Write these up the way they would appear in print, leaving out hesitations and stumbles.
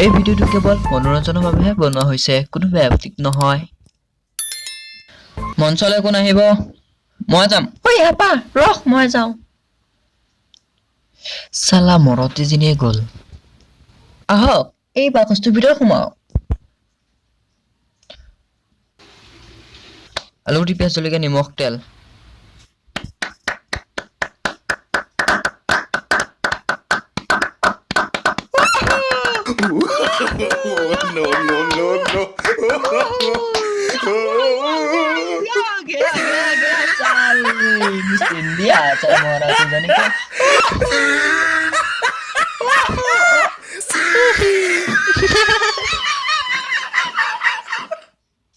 এই ভিডিওটো কেৱল মনোৰঞ্জনৰ বাবেহে বনোৱা হৈছে, কোনো বেয়া নহয়। মঞ্চলৈ কোন আহিব? মই যাম। ঐ আপা, ৰখ মই যাওঁ। চালা মৰতিজনীয়ে গ'ল। আহক, এই বাকচটোৰ ভিতৰত সোমাওক। আলু, পিঁয়াজ, জলকীয়া, নিমখ, তেল। No, no, no, no. India, cara merasakan itu.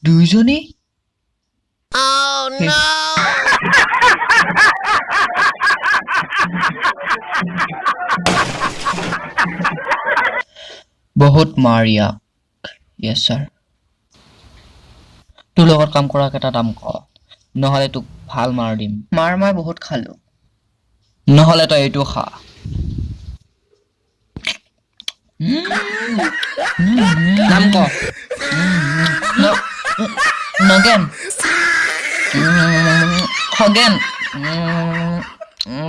দুইজনী? Oh no! বহুত মাৰিয়া। Yes sir. তোৰ লগত কাম কৰা কেইটা দাম ক, নহলে তোক ভাল মাৰ দিম। মাৰ মই বহুত খালো, নহলে তই এইটো খা। দাম ক। নগেন খগেন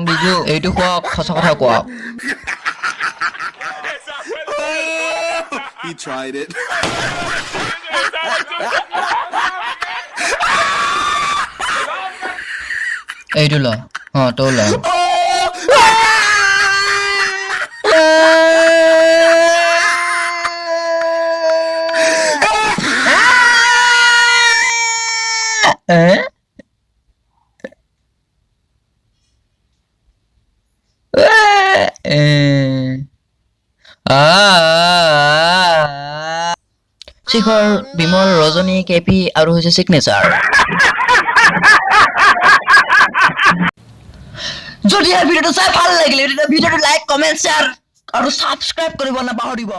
বিজু, এইটো কোৱা, সঁচা কথা কোৱা। He tried it. এইটো ল, তই ল। শিখৰ, বিমল, ৰজনী, কেপি আৰু হৈছে চিগনেচাৰ। যদি এই ভিডিঅ'টো চাই ভাল লাগিলে, ভিডিঅ'টো লাইক, কমেন্ট, শ্বেয়াৰ আৰু সাবস্ক্ৰাইব কৰিব নাপাহৰিব।